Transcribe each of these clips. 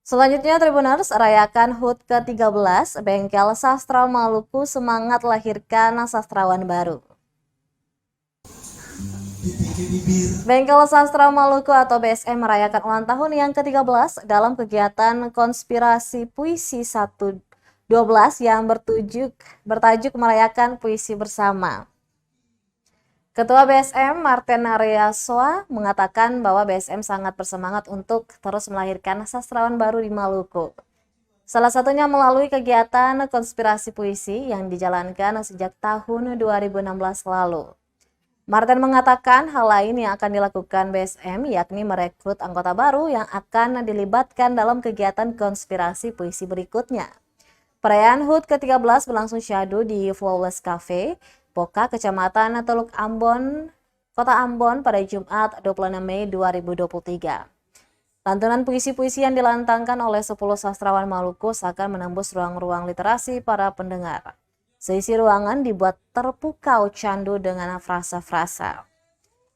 Selanjutnya, Tribuners, rayakan HUT ke-13, Bengkel Sastra Maluku semangat lahirkan sastrawan baru. Bengkel Sastra Maluku atau BSM merayakan ulang tahun yang ke-13 dalam kegiatan Konspirasi Puisi 112 yang bertajuk merayakan puisi bersama. Ketua BSM Martin Reasoa mengatakan bahwa BSM sangat bersemangat untuk terus melahirkan sastrawan baru di Maluku. Salah satunya melalui kegiatan konspirasi puisi yang dijalankan sejak tahun 2016 lalu. Martin mengatakan hal lain yang akan dilakukan BSM yakni merekrut anggota baru yang akan dilibatkan dalam kegiatan konspirasi puisi berikutnya. Perayaan HUT ke-13 berlangsung syahdu di Flawless Cafe, Poka, Kecamatan Teluk Ambon, Kota Ambon pada Jumat 26 Mei 2023. Lantunan puisi-puisi yang dilantangkan oleh 10 sastrawan Maluku seakan menembus ruang-ruang literasi para pendengar. Seisi ruangan dibuat terpukau candu dengan frasa-frasa.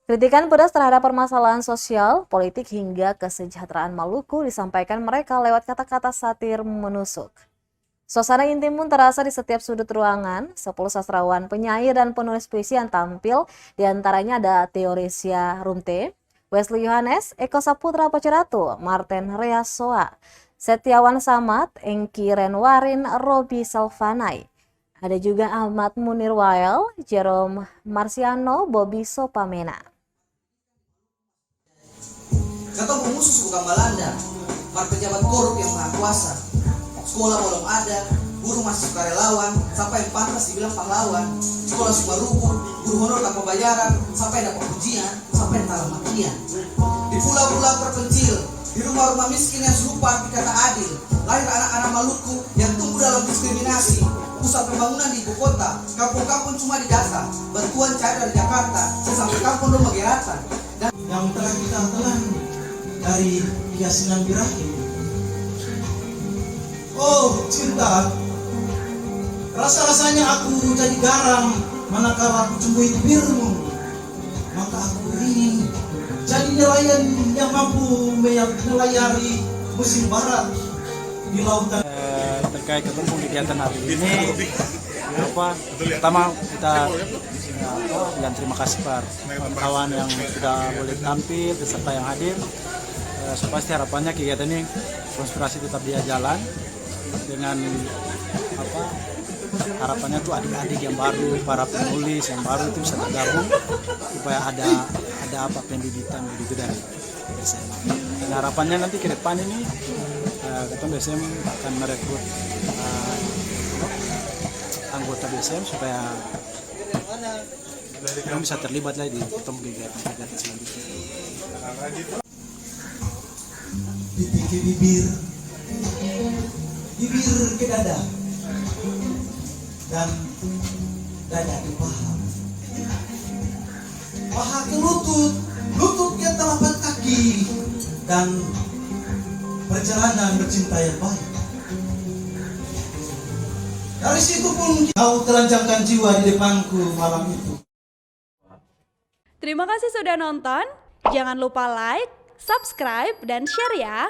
Kritikan pedas terhadap permasalahan sosial, politik hingga kesejahteraan Maluku disampaikan mereka lewat kata-kata satir menusuk. Suasana intim pun terasa di setiap sudut ruangan. 10 sastrawan penyair dan penulis puisi yang tampil, diantaranya ada Theoresia Rumte, Wesley Yohanes, Eko Saputra Paceratu, Martin Reasoa, Setiawan Samad, Engki Renwarin, Robi Salvanai. Ada juga Ahmad Munir Wael, Jerome Marciano, Bobby Sopamena. Kata musuh bukan Belanda, para pejabat korup yang maha kuasa. Sekolah belum ada, guru masih sukarelawan, sampai yang pantas dibilang pahlawan. Sekolah cuma rukun, guru honor tanpa bayaran, sampai dapat ujian, sampai entah matian. Di pulau-pulau terpencil, di rumah-rumah miskin yang serupa arti kata adil, lahir anak-anak Maluku yang tumbuh dalam diskriminasi. Pusat pembangunan di ibu kota, kampung-kampung cuma di data, bantuan cair dari Jakarta, sampai kampung rumah geratan. Dan yang telah kita telan dari keyakinan birahi. Oh cinta, rasa-rasanya aku jadi garam manakala aku cembui bibirmu. Maka aku ingin jadi nelayan yang mampu melayari musim barat di lautan. Terkait ketemu kegiatan hari ini, pertama kita bilang terima kasih para kawan yang sudah boleh tampil beserta yang hadir. So, pasti harapannya kegiatan ini konspirasi tetap dia jalan dengan harapannya tuh adik-adik yang baru, para penulis yang baru itu bisa tergabung supaya ada pendidikan begitu dari BSM. Dan harapannya nanti ke depan ini ketua BSM akan merekrut anggota BSM supaya yang bisa terlibat lagi di kegiatan selanjutnya. Pipi ke bibir, bibir ke dada, dan dada ke paha, paha ke lutut, lutut ke telapak kaki, dan perjalanan bercinta yang baik. Dari situ pun kau terancamkan jiwa di depanku malam itu. Terima kasih sudah nonton. Jangan lupa like, subscribe, dan share ya.